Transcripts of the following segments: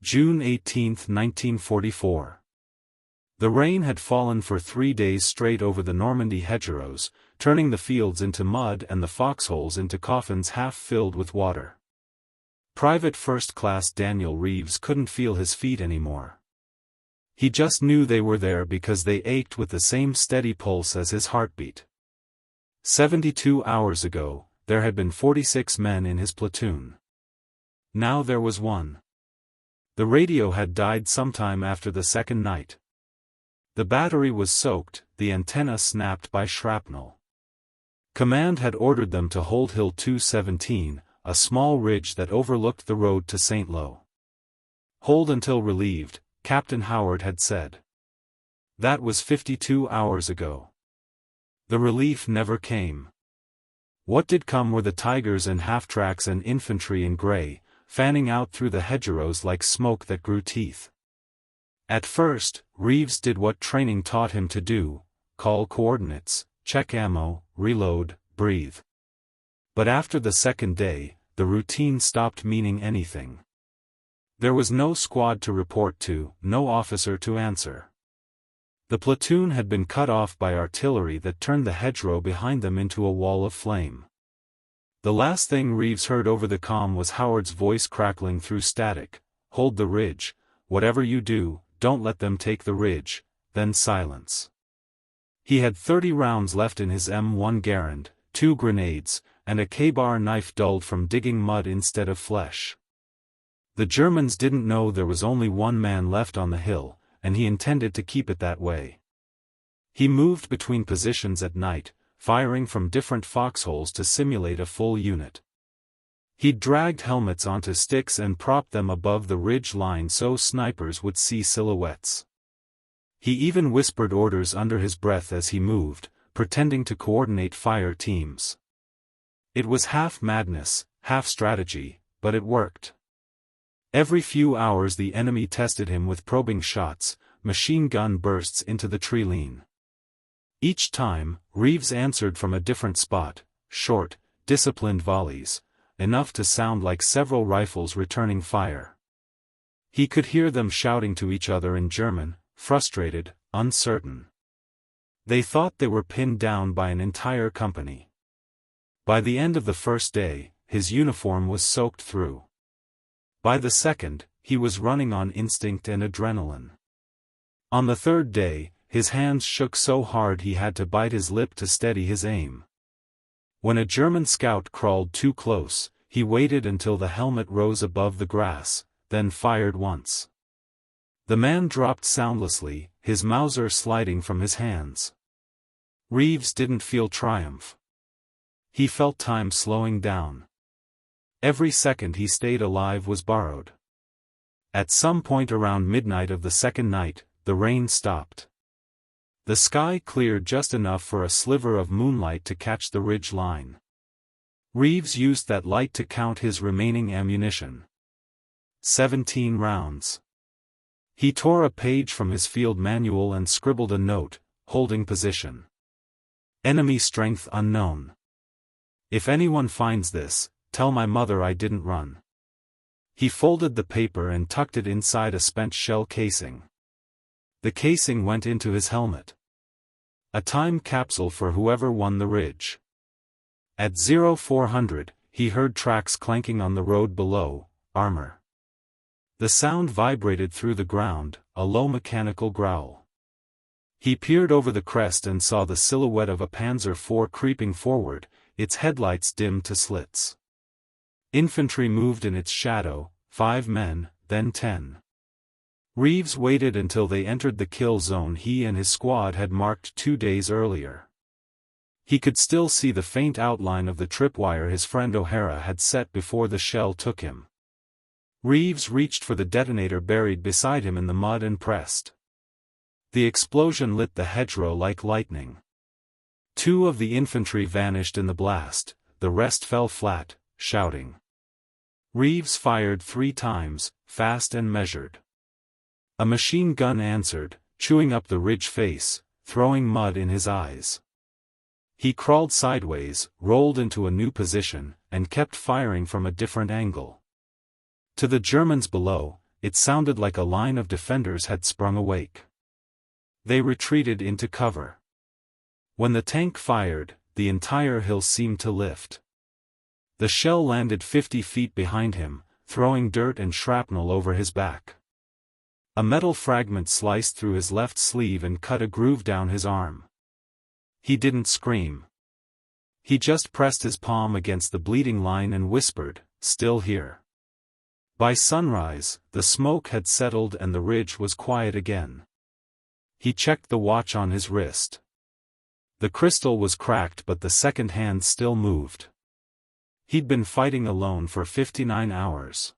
June 18, 1944. The rain had fallen for 3 days straight over the Normandy hedgerows, turning the fields into mud and the foxholes into coffins half filled with water. Private First Class Daniel Reeves couldn't feel his feet anymore. He just knew they were there because they ached with the same steady pulse as his heartbeat. 72 hours ago, there had been 46 men in his platoon. Now there was one. The radio had died sometime after the second night. The battery was soaked, the antenna snapped by shrapnel. Command had ordered them to hold Hill 217, a small ridge that overlooked the road to St. Lo. Hold until relieved, Captain Howard had said. That was 52 hours ago. The relief never came. What did come were the Tigers and half-tracks and infantry in gray, fanning out through the hedgerows like smoke that grew teeth. At first, Reeves did what training taught him to do: call coordinates, check ammo, reload, breathe. But after the second day, the routine stopped meaning anything. There was no squad to report to, no officer to answer. The platoon had been cut off by artillery that turned the hedgerow behind them into a wall of flame. The last thing Reeves heard over the comm was Howard's voice crackling through static: "Hold the ridge, whatever you do, don't let them take the ridge," then silence. He had 30 rounds left in his M1 Garand, 2 grenades, and a K-bar knife dulled from digging mud instead of flesh. The Germans didn't know there was only one man left on the hill, and he intended to keep it that way. He moved between positions at night, firing from different foxholes to simulate a full unit. He'd dragged helmets onto sticks and propped them above the ridge line so snipers would see silhouettes. He even whispered orders under his breath as he moved, pretending to coordinate fire teams. It was half madness, half strategy, but it worked. Every few hours the enemy tested him with probing shots, machine gun bursts into the tree-line. Each time, Reeves answered from a different spot, short, disciplined volleys, enough to sound like several rifles returning fire. He could hear them shouting to each other in German, frustrated, uncertain. They thought they were pinned down by an entire company. By the end of the first day, his uniform was soaked through. By the second, he was running on instinct and adrenaline. On the third day, his hands shook so hard he had to bite his lip to steady his aim. When a German scout crawled too close, he waited until the helmet rose above the grass, then fired once. The man dropped soundlessly, his Mauser sliding from his hands. Reeves didn't feel triumph. He felt time slowing down. Every second he stayed alive was borrowed. At some point around midnight of the second night, the rain stopped. The sky cleared just enough for a sliver of moonlight to catch the ridge line. Reeves used that light to count his remaining ammunition. 17 rounds. He tore a page from his field manual and scribbled a note: holding position. Enemy strength unknown. If anyone finds this, tell my mother I didn't run. He folded the paper and tucked it inside a spent shell casing. The casing went into his helmet. A time capsule for whoever won the ridge. At 0400, he heard tracks clanking on the road below, armor. The sound vibrated through the ground, a low mechanical growl. He peered over the crest and saw the silhouette of a Panzer IV creeping forward, its headlights dimmed to slits. Infantry moved in its shadow, 5 men, then 10. Reeves waited until they entered the kill zone he and his squad had marked 2 days earlier. He could still see the faint outline of the tripwire his friend O'Hara had set before the shell took him. Reeves reached for the detonator buried beside him in the mud and pressed. The explosion lit the hedgerow like lightning. 2 of the infantry vanished in the blast, the rest fell flat, shouting. Reeves fired 3 times, fast and measured. A machine gun answered, chewing up the ridge face, throwing mud in his eyes. He crawled sideways, rolled into a new position, and kept firing from a different angle. To the Germans below, it sounded like a line of defenders had sprung awake. They retreated into cover. When the tank fired, the entire hill seemed to lift. The shell landed 50 feet behind him, throwing dirt and shrapnel over his back. A metal fragment sliced through his left sleeve and cut a groove down his arm. He didn't scream. He just pressed his palm against the bleeding line and whispered, "Still here." By sunrise, the smoke had settled and the ridge was quiet again. He checked the watch on his wrist. The crystal was cracked but the second hand still moved. He'd been fighting alone for 59 hours.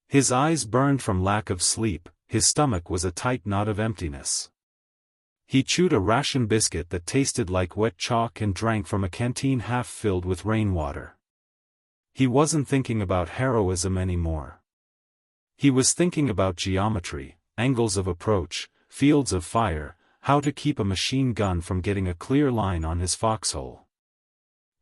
His eyes burned from lack of sleep, his stomach was a tight knot of emptiness. He chewed a ration biscuit that tasted like wet chalk and drank from a canteen half filled with rainwater. He wasn't thinking about heroism anymore. He was thinking about geometry, angles of approach, fields of fire, how to keep a machine gun from getting a clear line on his foxhole.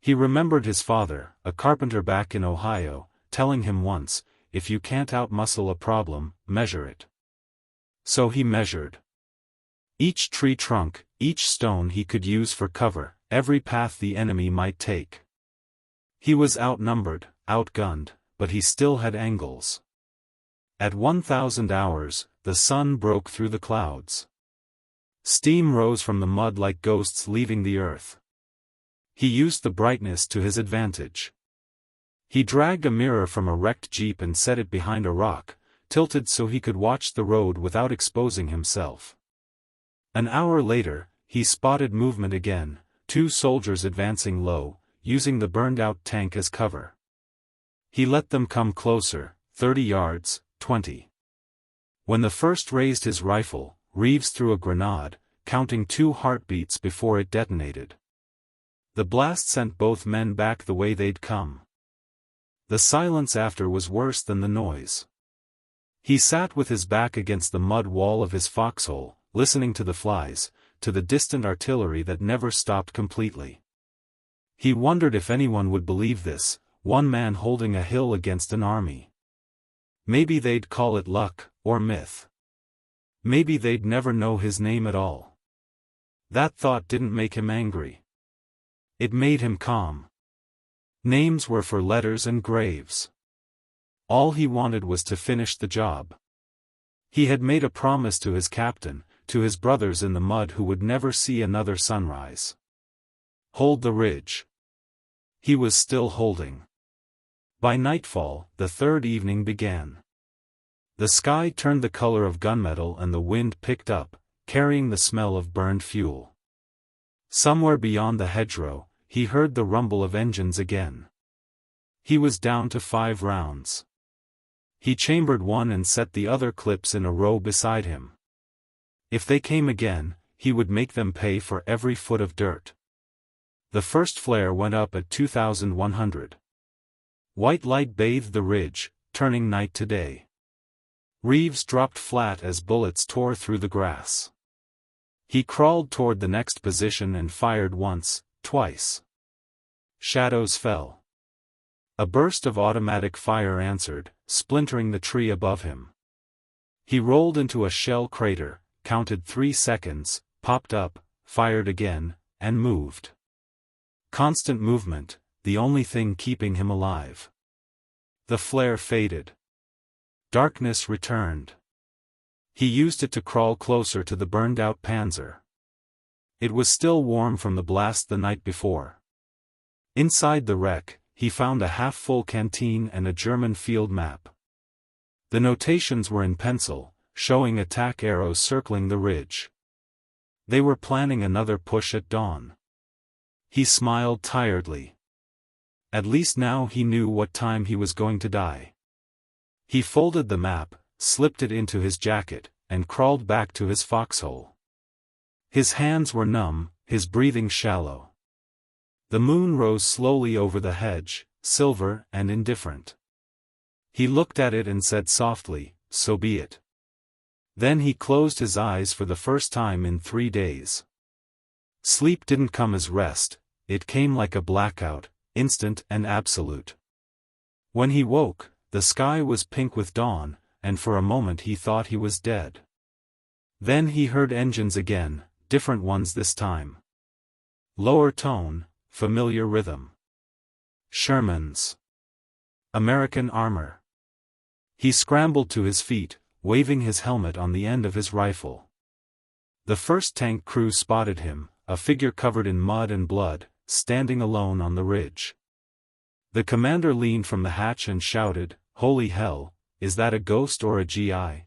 He remembered his father, a carpenter back in Ohio, telling him once, "If you can't outmuscle a problem, measure it." So he measured. Each tree trunk, each stone he could use for cover, every path the enemy might take. He was outnumbered, outgunned, but he still had angles. At 1,000 hours, the sun broke through the clouds. Steam rose from the mud like ghosts leaving the earth. He used the brightness to his advantage. He dragged a mirror from a wrecked jeep and set it behind a rock, tilted so he could watch the road without exposing himself. An hour later, he spotted movement again, 2 soldiers advancing low, using the burned-out tank as cover. He let them come closer, 30 yards, 20. When the first raised his rifle, Reeves threw a grenade, counting 2 heartbeats before it detonated. The blast sent both men back the way they'd come. The silence after was worse than the noise. He sat with his back against the mud wall of his foxhole, listening to the flies, to the distant artillery that never stopped completely. He wondered if anyone would believe this, one man holding a hill against an army. Maybe they'd call it luck, or myth. Maybe they'd never know his name at all. That thought didn't make him angry. It made him calm. Names were for letters and graves. All he wanted was to finish the job. He had made a promise to his captain, to his brothers in the mud who would never see another sunrise. Hold the ridge. He was still holding. By nightfall, the third evening began. The sky turned the color of gunmetal and the wind picked up, carrying the smell of burned fuel. Somewhere beyond the hedgerow, he heard the rumble of engines again. He was down to 5 rounds. He chambered one and set the other clips in a row beside him. If they came again, he would make them pay for every foot of dirt. The first flare went up at 2,100. White light bathed the ridge, turning night to day. Reeves dropped flat as bullets tore through the grass. He crawled toward the next position and fired once, twice. Shadows fell. A burst of automatic fire answered, splintering the tree above him. He rolled into a shell crater, counted 3 seconds, popped up, fired again, and moved. Constant movement, the only thing keeping him alive. The flare faded. Darkness returned. He used it to crawl closer to the burned-out Panzer. It was still warm from the blast the night before. Inside the wreck, he found a half-full canteen and a German field map. The notations were in pencil, showing attack arrows circling the ridge. They were planning another push at dawn. He smiled tiredly. At least now he knew what time he was going to die. He folded the map, slipped it into his jacket, and crawled back to his foxhole. His hands were numb, his breathing shallow. The moon rose slowly over the hedge, silver and indifferent. He looked at it and said softly, "So be it." Then he closed his eyes for the first time in 3 days. Sleep didn't come as rest, it came like a blackout, instant and absolute. When he woke, the sky was pink with dawn, and for a moment he thought he was dead. Then he heard engines again, different ones this time. Lower tone, familiar rhythm. Sherman's. American armor. He scrambled to his feet, waving his helmet on the end of his rifle. The first tank crew spotted him, a figure covered in mud and blood, standing alone on the ridge. The commander leaned from the hatch and shouted, "Holy hell, is that a ghost or a GI?"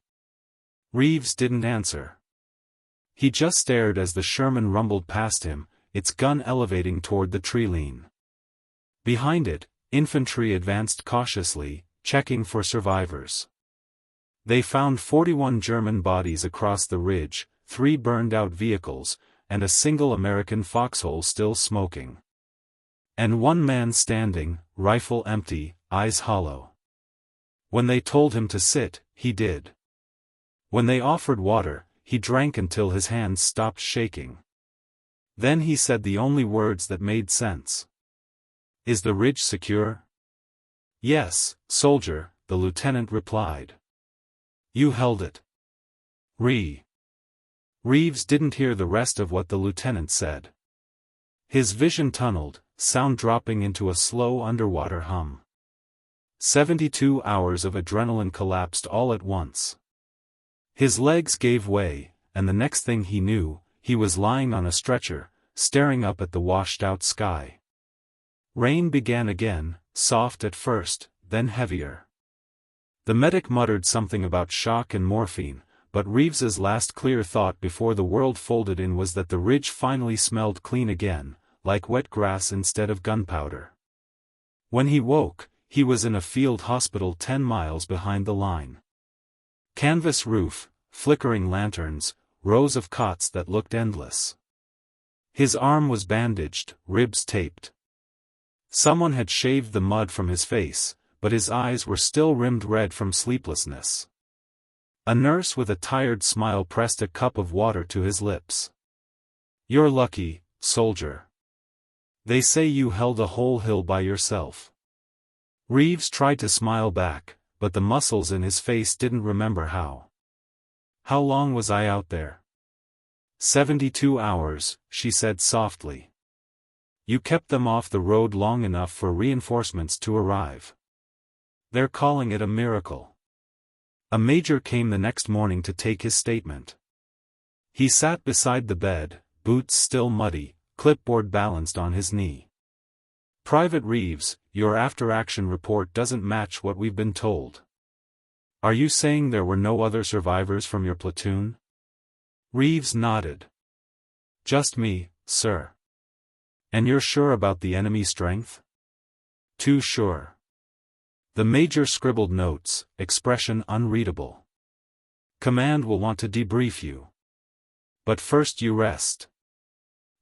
Reeves didn't answer. He just stared as the Sherman rumbled past him, its gun elevating toward the tree line. Behind it, infantry advanced cautiously, checking for survivors. They found 41 German bodies across the ridge, 3 burned-out vehicles, and a single American foxhole still smoking. And one man standing, rifle empty, eyes hollow. When they told him to sit, he did. When they offered water, he drank until his hands stopped shaking. Then he said the only words that made sense. "Is the ridge secure?" "Yes, soldier," the lieutenant replied. "You held it." Reeves didn't hear the rest of what the lieutenant said. His vision tunneled, sound dropping into a slow underwater hum. 72 hours of adrenaline collapsed all at once. His legs gave way, and the next thing he knew, he was lying on a stretcher, staring up at the washed-out sky. Rain began again, soft at first, then heavier. The medic muttered something about shock and morphine, but Reeves's last clear thought before the world folded in was that the ridge finally smelled clean again, like wet grass instead of gunpowder. When he woke, he was in a field hospital 10 miles behind the line. Canvas roof, flickering lanterns, rows of cots that looked endless. His arm was bandaged, ribs taped. Someone had shaved the mud from his face, but his eyes were still rimmed red from sleeplessness. A nurse with a tired smile pressed a cup of water to his lips. "You're lucky, soldier. They say you held a whole hill by yourself." Reeves tried to smile back, but the muscles in his face didn't remember how. "How long was I out there?" 72 hours, she said softly. "You kept them off the road long enough for reinforcements to arrive. They're calling it a miracle." A major came the next morning to take his statement. He sat beside the bed, boots still muddy, clipboard balanced on his knee. "Private Reeves, your after-action report doesn't match what we've been told. Are you saying there were no other survivors from your platoon?" Reeves nodded. "Just me, sir." "And you're sure about the enemy strength?" "Too sure." The major scribbled notes, expression unreadable. "Command will want to debrief you. But first you rest."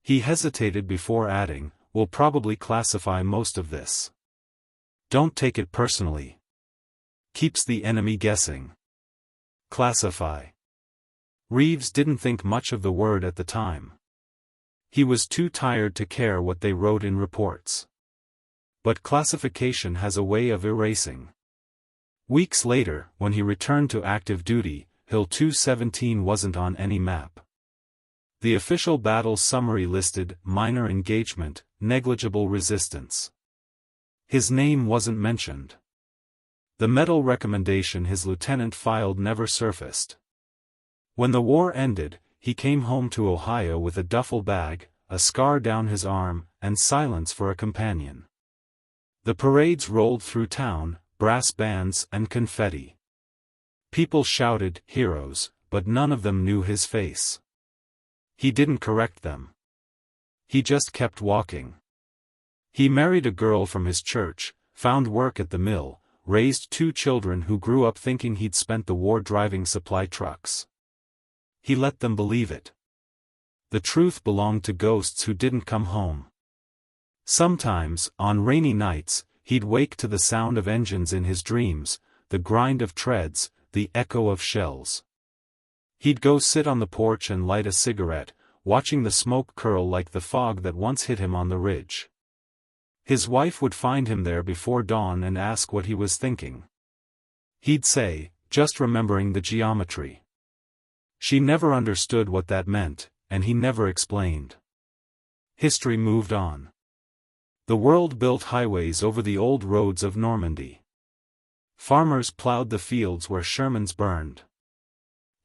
He hesitated before adding, "We'll probably classify most of this. Don't take it personally. Keeps the enemy guessing." Classify. Reeves didn't think much of the word at the time. He was too tired to care what they wrote in reports. But classification has a way of erasing. Weeks later, when he returned to active duty, Hill 217 wasn't on any map. The official battle summary listed minor engagement, negligible resistance. His name wasn't mentioned. The medal recommendation his lieutenant filed never surfaced. When the war ended, he came home to Ohio with a duffel bag, a scar down his arm, and silence for a companion. The parades rolled through town, brass bands and confetti. People shouted, "Heroes," but none of them knew his face. He didn't correct them. He just kept walking. He married a girl from his church, found work at the mill, raised 2 children who grew up thinking he'd spent the war driving supply trucks. He let them believe it. The truth belonged to ghosts who didn't come home. Sometimes, on rainy nights, he'd wake to the sound of engines in his dreams, the grind of treads, the echo of shells. He'd go sit on the porch and light a cigarette, watching the smoke curl like the fog that once hit him on the ridge. His wife would find him there before dawn and ask what he was thinking. He'd say, just remembering the geometry. She never understood what that meant, and he never explained. History moved on. The world built highways over the old roads of Normandy. Farmers plowed the fields where Shermans burned.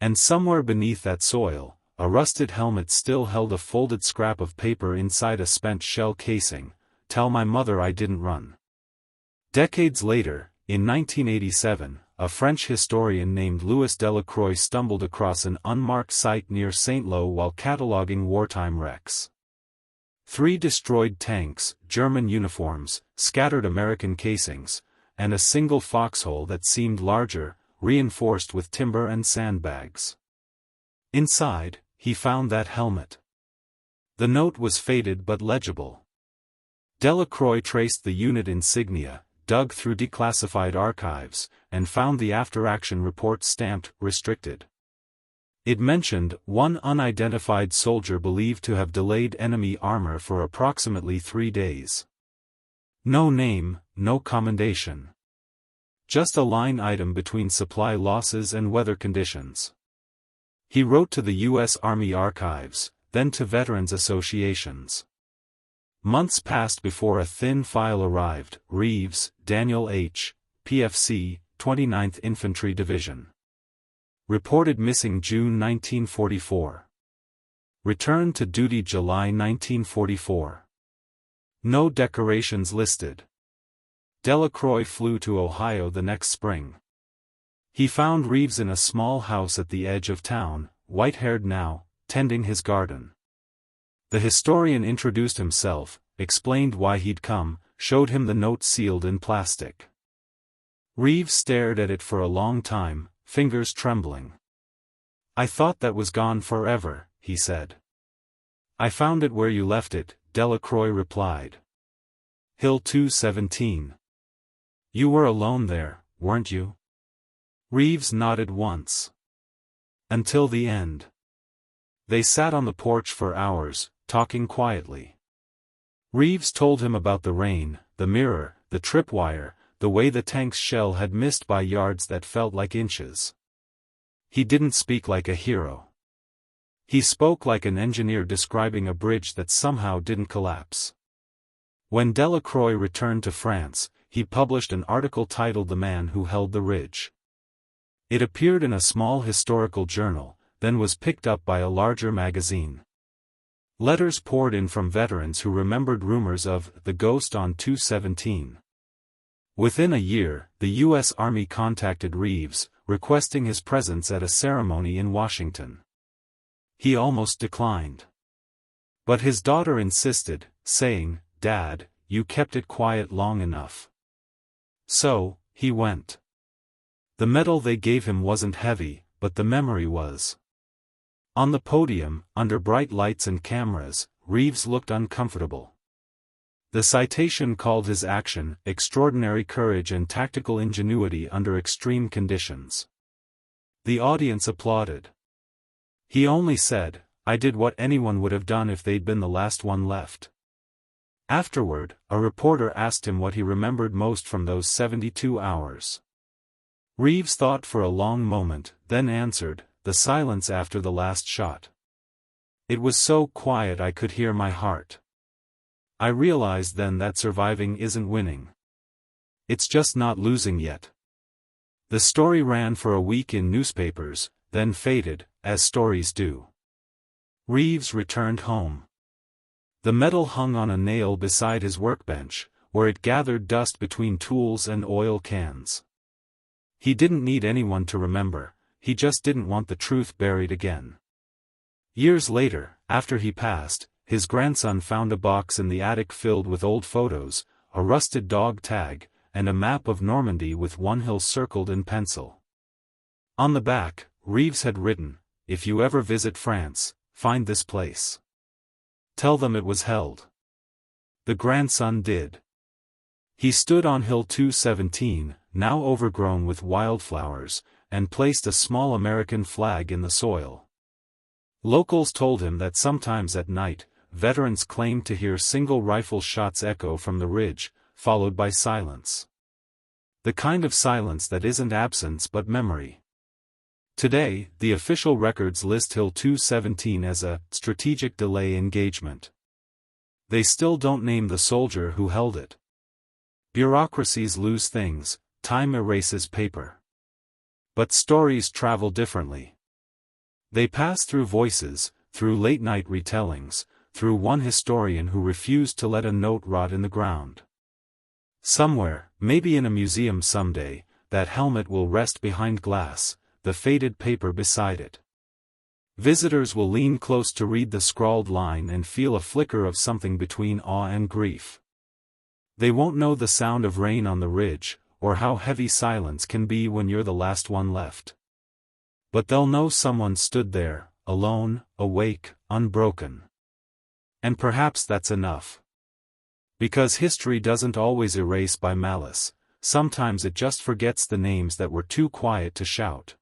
And somewhere beneath that soil, a rusted helmet still held a folded scrap of paper inside a spent shell casing. "Tell my mother I didn't run." Decades later, in 1987, a French historian named Louis Delacroix stumbled across an unmarked site near Saint-Lô while cataloging wartime wrecks. 3 destroyed tanks, German uniforms, scattered American casings, and a single foxhole that seemed larger, reinforced with timber and sandbags. Inside, he found that helmet. The note was faded but legible. Delacroix traced the unit insignia, dug through declassified archives, and found the after-action report stamped "restricted." It mentioned one unidentified soldier believed to have delayed enemy armor for approximately 3 days. No name, no commendation. Just a line item between supply losses and weather conditions. He wrote to the U.S. Army Archives, then to veterans associations. Months passed before a thin file arrived. Reeves, Daniel H., PFC, 29th Infantry Division. Reported missing June 1944. Returned to duty July 1944. No decorations listed. Delacroix flew to Ohio the next spring. He found Reeves in a small house at the edge of town, white-haired now, tending his garden. The historian introduced himself, explained why he'd come, showed him the note sealed in plastic. Reeves stared at it for a long time, fingers trembling. "I thought that was gone forever," he said. "I found it where you left it," Delacroix replied. "Hill 217. You were alone there, weren't you?" Reeves nodded once. "Until the end." They sat on the porch for hours, talking quietly. Reeves told him about the rain, the mirror, the tripwire, the way the tank's shell had missed by yards that felt like inches. He didn't speak like a hero. He spoke like an engineer describing a bridge that somehow didn't collapse. When Delacroix returned to France, he published an article titled "The Man Who Held the Ridge." It appeared in a small historical journal, then was picked up by a larger magazine. Letters poured in from veterans who remembered rumors of the ghost on 217. Within a year, the U.S. Army contacted Reeves, requesting his presence at a ceremony in Washington. He almost declined. But his daughter insisted, saying, "Dad, you kept it quiet long enough." So, he went. The medal they gave him wasn't heavy, but the memory was. On the podium, under bright lights and cameras, Reeves looked uncomfortable. The citation called his action "extraordinary courage and tactical ingenuity under extreme conditions." The audience applauded. He only said, "I did what anyone would have done if they'd been the last one left." Afterward, a reporter asked him what he remembered most from those 72 hours. Reeves thought for a long moment, then answered, "The silence after the last shot. It was so quiet I could hear my heart. I realized then that surviving isn't winning. It's just not losing yet." The story ran for a week in newspapers, then faded, as stories do. Reeves returned home. The medal hung on a nail beside his workbench, where it gathered dust between tools and oil cans. He didn't need anyone to remember, he just didn't want the truth buried again. Years later, after he passed, his grandson found a box in the attic filled with old photos, a rusted dog tag, and a map of Normandy with one hill circled in pencil. On the back, Reeves had written, "If you ever visit France, find this place. Tell them it was held." The grandson did. He stood on Hill 217, now overgrown with wildflowers, and placed a small American flag in the soil. Locals told him that sometimes at night, veterans claimed to hear single rifle shots echo from the ridge, followed by silence. The kind of silence that isn't absence but memory. Today, the official records list Hill 217 as a strategic delay engagement. They still don't name the soldier who held it. Bureaucracies lose things, time erases paper. But stories travel differently. They pass through voices, through late-night retellings, through one historian who refused to let a note rot in the ground. Somewhere, maybe in a museum someday, that helmet will rest behind glass, the faded paper beside it. Visitors will lean close to read the scrawled line and feel a flicker of something between awe and grief. They won't know the sound of rain on the ridge, or how heavy silence can be when you're the last one left. But they'll know someone stood there, alone, awake, unbroken. And perhaps that's enough. Because history doesn't always erase by malice, sometimes it just forgets the names that were too quiet to shout.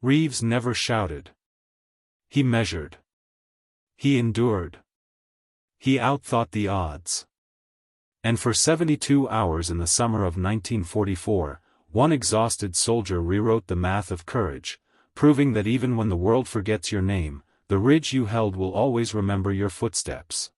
Reeves never shouted. He measured. He endured. He outthought the odds. And for 72 hours in the summer of 1944, one exhausted soldier rewrote the math of courage, proving that even when the world forgets your name, the ridge you held will always remember your footsteps.